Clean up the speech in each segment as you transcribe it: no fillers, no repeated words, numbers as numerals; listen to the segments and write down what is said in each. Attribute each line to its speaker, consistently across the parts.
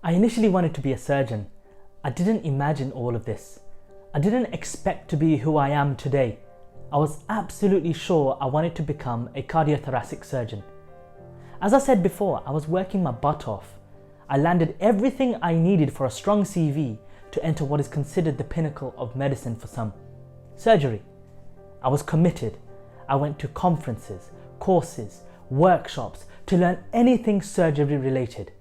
Speaker 1: I initially wanted to be a surgeon. I didn't imagine all of this. I didn't expect to be who I am today. I was absolutely sure I wanted to become a cardiothoracic surgeon. As I said before, I was working my butt off. I landed everything I needed for a strong CV to enter what is considered the pinnacle of medicine for some: surgery. I was committed. I went to conferences, courses, workshops to learn anything surgery related.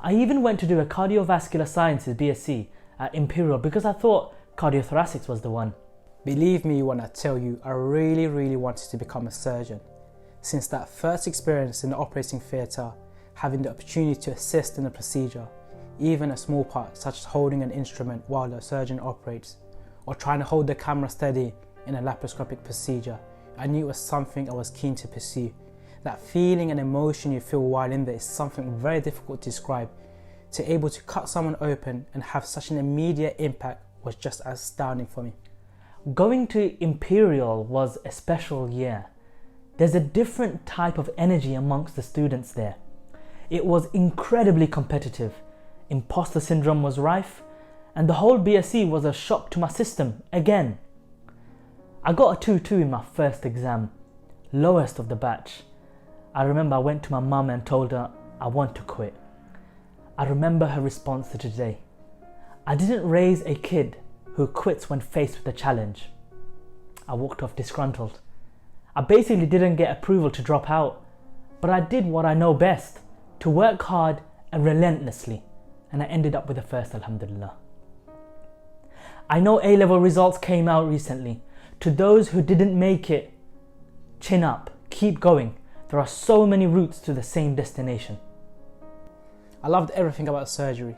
Speaker 1: I even went to do a cardiovascular sciences BSc at Imperial because I thought cardiothoracics was the one.
Speaker 2: Believe me when I tell you, I really wanted to become a surgeon. Since that first experience in the operating theatre, having the opportunity to assist in a procedure, even a small part such as holding an instrument while the surgeon operates, or trying to hold the camera steady in a laparoscopic procedure, I knew it was something I was keen to pursue. That feeling and emotion you feel while in there is something very difficult to describe. To able to cut someone open and have such an immediate impact was just astounding for me.
Speaker 1: Going to Imperial was a special year. There's a different type of energy amongst the students there. It was incredibly competitive. Imposter syndrome was rife, and the whole BSc was a shock to my system again. I got a 2-2 in my first exam, lowest of the batch. I remember I went to my mum and told her I want to quit. I remember her response to today. I didn't raise a kid who quits when faced with a challenge. I walked off disgruntled. I basically didn't get approval to drop out, but I did what I know best, to work hard and relentlessly, and I ended up with a first, alhamdulillah. I know A-level results came out recently. To those who didn't make it, chin up, keep going. There are so many routes to the same destination.
Speaker 2: I loved everything about surgery.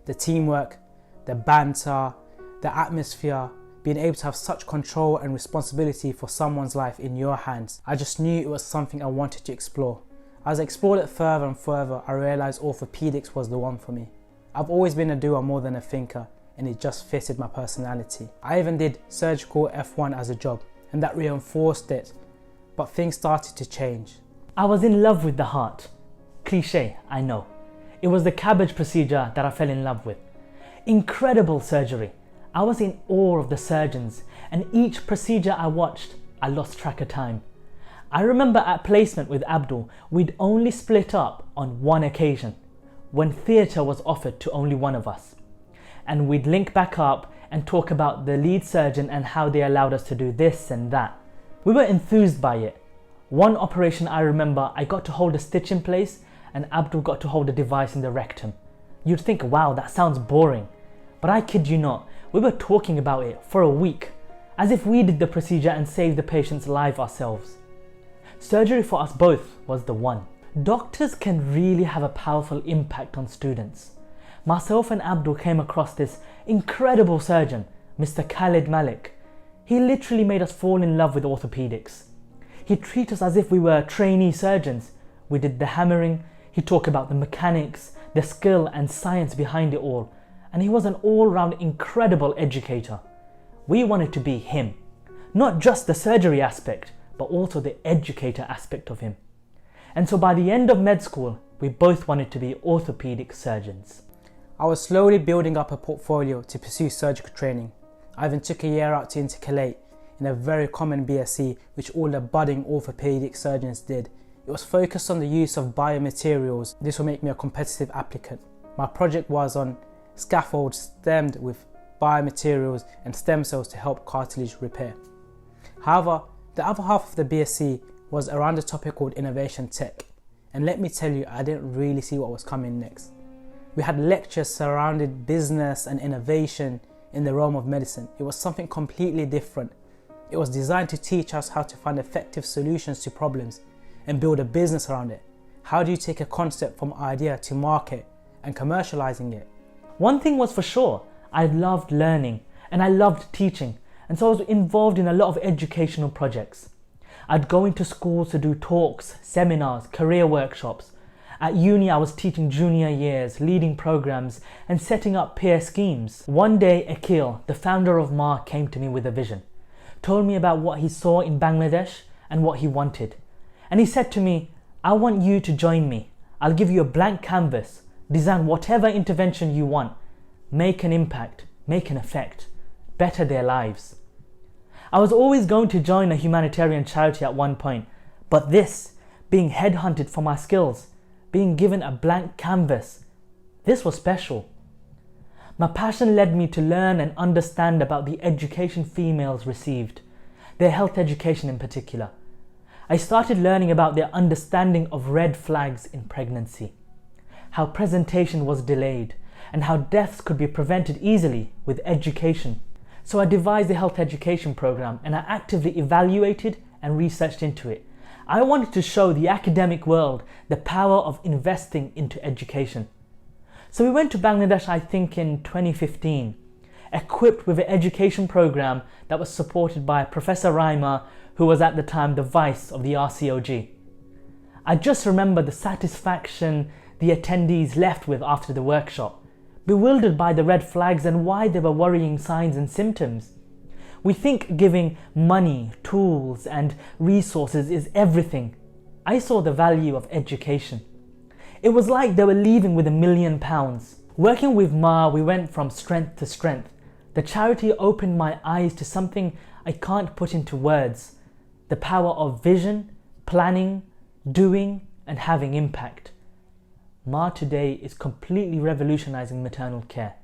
Speaker 2: The teamwork, the banter, the atmosphere, being able to have such control and responsibility for someone's life in your hands. I just knew it was something I wanted to explore. As I explored it further and further, I realised orthopedics was the one for me. I've always been a doer more than a thinker, and it just fitted my personality. I even did surgical F1 as a job, and that reinforced it, but things started to change.
Speaker 1: I was in love with the heart. Cliche, I know. It was the cabbage procedure that I fell in love with. Incredible surgery. I was in awe of the surgeons, and each procedure I watched, I lost track of time. I remember at placement with Abdul, we'd only split up on one occasion, when theatre was offered to only one of us. And we'd link back up and talk about the lead surgeon and how they allowed us to do this and that. We were enthused by it. One operation I remember, I got to hold a stitch in place and Abdul got to hold a device in the rectum. You'd think, wow, that sounds boring. But I kid you not, we were talking about it for a week, as if we did the procedure and saved the patient's life ourselves. Surgery for us both was the one. Doctors can really have a powerful impact on students. Myself and Abdul came across this incredible surgeon, Mr. Khalid Malik. He literally made us fall in love with orthopedics. He'd treat us as if we were trainee surgeons. We did the hammering, he'd talk about the mechanics, the skill and science behind it all, and he was an all-round incredible educator. We wanted to be him, not just the surgery aspect, but also the educator aspect of him. And so by the end of med school, we both wanted to be orthopedic surgeons.
Speaker 2: I was slowly building up a portfolio to pursue surgical training. I even took a year out to intercalate in a very common BSc which all the budding orthopedic surgeons did. It was focused on the use of biomaterials. This will make me a competitive applicant. My project was on scaffolds stemmed with biomaterials and stem cells to help cartilage repair. However, the other half of the BSc was around the topic called innovation tech. And let me tell you, I didn't really see what was coming next. We had lectures surrounding business and innovation in the realm of medicine. It was something completely different. It was designed to teach us how to find effective solutions to problems and build a business around it. How do you take a concept from idea to market and commercializing it?
Speaker 1: One thing was for sure, I loved learning and I loved teaching, and so I was involved in a lot of educational projects. I'd go into schools to do talks, seminars, career workshops. At uni, I was teaching junior years, leading programs, and setting up peer schemes. One day, Akil, the founder of MAR, came to me with a vision, told me about what he saw in Bangladesh and what he wanted. And he said to me, I want you to join me. I'll give you a blank canvas. design whatever intervention you want, make an impact, make an effect, better their lives. I was always going to join a humanitarian charity at one point, but this, being headhunted for my skills, being given a blank canvas, this was special. My passion led me to learn and understand about the education females received, their health education in particular. I started learning about their understanding of red flags in pregnancy, how presentation was delayed, and how deaths could be prevented easily with education. So I devised a health education program and I actively evaluated and researched into it. I wanted to show the academic world the power of investing into education. So we went to Bangladesh, I think in 2015, equipped with an education program that was supported by Professor Reimer, who was at the time the vice of the RCOG. I just remember the satisfaction the attendees left with after the workshop, bewildered by the red flags and why there were worrying signs and symptoms. We think giving money, tools and resources is everything. I saw the value of education. It was like they were leaving with £1 million. Working with Ma, we went from strength to strength. The charity opened my eyes to something I can't put into words. The power of vision, planning, doing and having impact. Ma today is completely revolutionizing maternal care.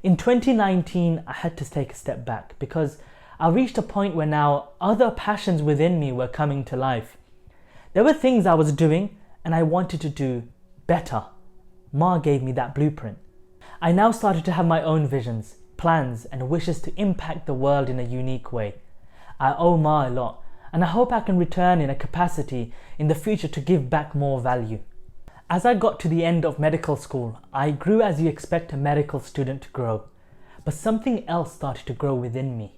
Speaker 1: In 2019, I had to take a step back because I reached a point where now other passions within me were coming to life. There were things I was doing and I wanted to do better. Ma gave me that blueprint. I now started to have my own visions, plans and wishes to impact the world in a unique way. I owe Ma a lot and I hope I can return in a capacity in the future to give back more value. As I got to the end of medical school, I grew as you expect a medical student to grow. But something else started to grow within me.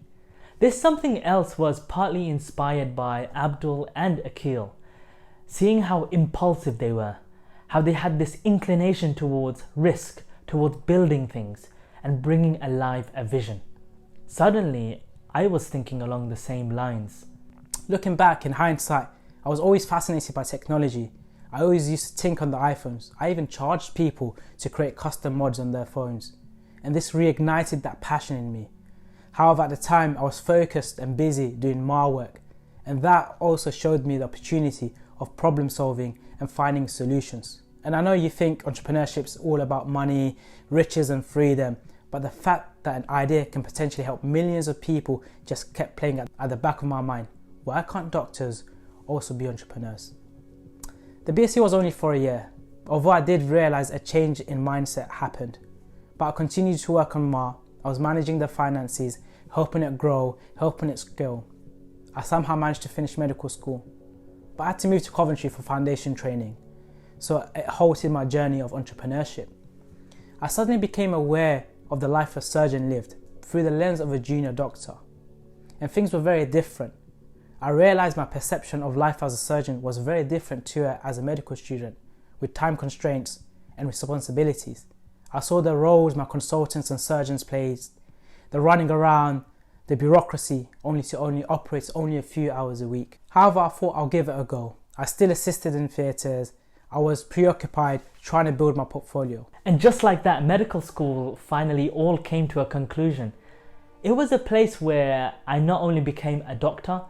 Speaker 1: This something else was partly inspired by Abdul and Akil, seeing how impulsive they were, how they had this inclination towards risk, towards building things and bringing alive a vision. Suddenly, I was thinking along the same lines.
Speaker 2: Looking back in hindsight, I was always fascinated by technology. I always used to tinker on the iPhones. I even charged people to create custom mods on their phones. And this reignited that passion in me. However, at the time, I was focused and busy doing my work. And that also showed me the opportunity of problem solving and finding solutions. And I know you think entrepreneurship is all about money, riches and freedom. But the fact that an idea can potentially help millions of people just kept playing at the back of my mind. Why can't doctors also be entrepreneurs? The BSc was only for a year, although I did realise a change in mindset happened. But I continued to work on Ma. I was managing the finances, helping it grow, helping it scale. I somehow managed to finish medical school, but I had to move to Coventry for foundation training, so it halted my journey of entrepreneurship. I suddenly became aware of the life a surgeon lived through the lens of a junior doctor, and things were very different. I realised my perception of life as a surgeon was very different to it as a medical student, with time constraints and responsibilities. I saw the roles my consultants and surgeons played, the running around, the bureaucracy, only to operate only a few hours a week. However, I thought I'll give it a go. I still assisted in theatres. I was preoccupied trying to build my portfolio.
Speaker 1: And just like that, medical school finally all came to a conclusion. It was a place where I not only became a doctor,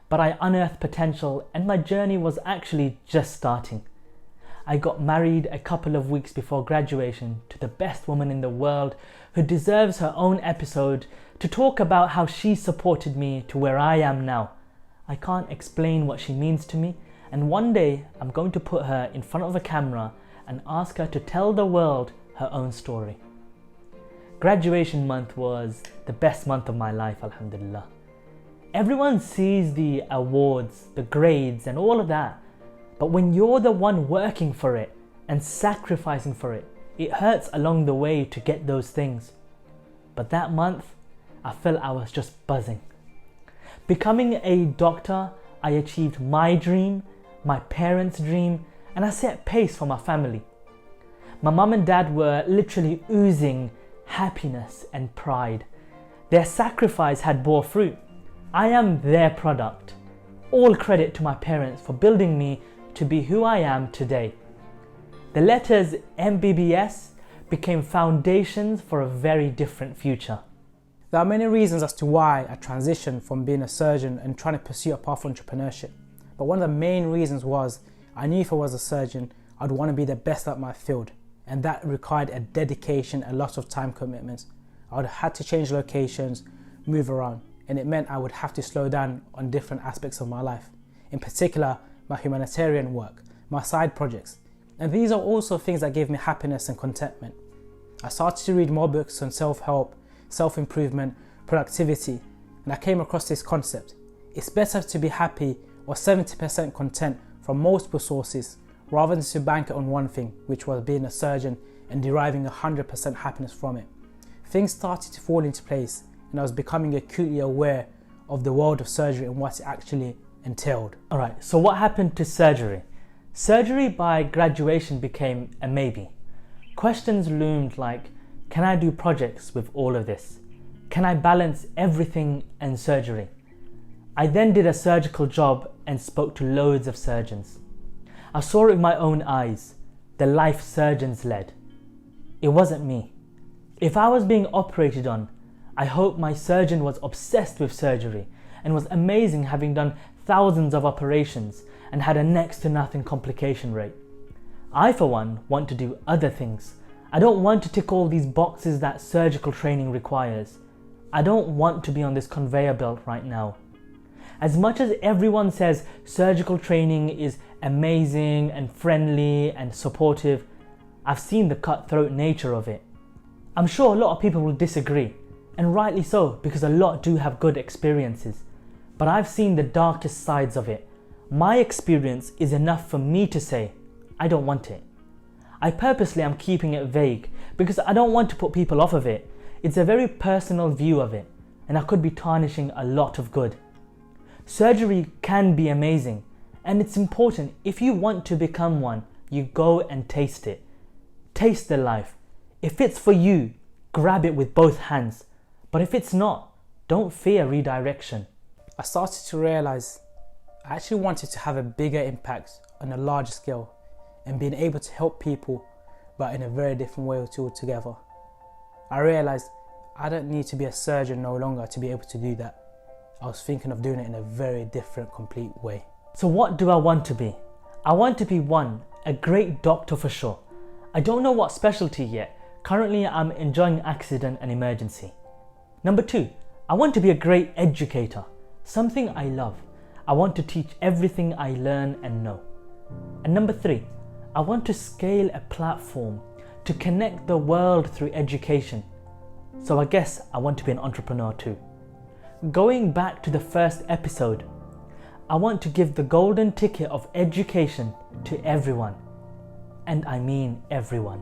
Speaker 1: but I unearthed potential and my journey was actually just starting. I got married a couple of weeks before graduation to the best woman in the world who deserves her own episode to talk about how she supported me to where I am now. I can't explain what she means to me, and one day I'm going to put her in front of a camera and ask her to tell the world her own story. Graduation month was the best month of my life, alhamdulillah. Everyone sees the awards, the grades and all of that, but when you're the one working for it and sacrificing for it, it hurts along the way to get those things. But that month, I felt I was just buzzing. Becoming a doctor, I achieved my dream, my parents' dream, and I set pace for my family. My mum and dad were literally oozing happiness and pride. Their sacrifice had bore fruit. I am their product. All credit to my parents for building me to be who I am today. The letters MBBS became foundations for a very different future.
Speaker 2: There are many reasons as to why I transitioned from being a surgeon and trying to pursue a path of entrepreneurship. But one of the main reasons was I knew if I was a surgeon, I'd want to be the best at my field. And that required a dedication, a lot of time commitments. I would have had to change locations, move around, and it meant I would have to slow down on different aspects of my life. In particular, my humanitarian work, my side projects. And these are also things that gave me happiness and contentment. I started to read more books on self-help, self-improvement, productivity, and I came across this concept. It's better to be happy or 70% content from multiple sources rather than to bank it on one thing, which was being a surgeon and deriving 100% happiness from it. Things started to fall into place and I was becoming acutely aware of the world of surgery and what it actually entailed.
Speaker 1: Alright, so what happened to surgery? Surgery by graduation became a maybe. Questions loomed like, can I do projects with all of this? Can I balance everything and surgery? I then did a surgical job and spoke to loads of surgeons. I saw it with my own eyes, the life surgeons led. It wasn't me. If I was being operated on, I hope my surgeon was obsessed with surgery and was amazing, having done thousands of operations and had a next to nothing complication rate. I, for one, want to do other things. I don't want to tick all these boxes that surgical training requires. I don't want to be on this conveyor belt right now. As much as everyone says surgical training is amazing and friendly and supportive, I've seen the cutthroat nature of it. I'm sure a lot of people will disagree, and rightly so, because a lot do have good experiences. But I've seen the darkest sides of it. My experience is enough for me to say, I don't want it. I purposely am keeping it vague because I don't want to put people off of it. It's a very personal view of it, and I could be tarnishing a lot of good. Surgery can be amazing, and it's important. If you want to become one, you go and taste it. Taste the life. If it's for you, grab it with both hands. But if it's not, don't fear redirection.
Speaker 2: I started to realize I actually wanted to have a bigger impact on a larger scale and being able to help people, but in a very different way altogether. I realized I don't need to be a surgeon no longer to be able to do that. I was thinking of doing it in a very different, complete way.
Speaker 1: So what do I want to be? I want to be one, a great doctor for sure. I don't know what specialty yet. Currently I'm enjoying accident and emergency. Number 2, I want to be a great educator, something I love. I want to teach everything I learn and know. And number 3, I want to scale a platform to connect the world through education. So I guess I want to be an entrepreneur too. Going back to the first episode, I want to give the golden ticket of education to everyone. And I mean everyone.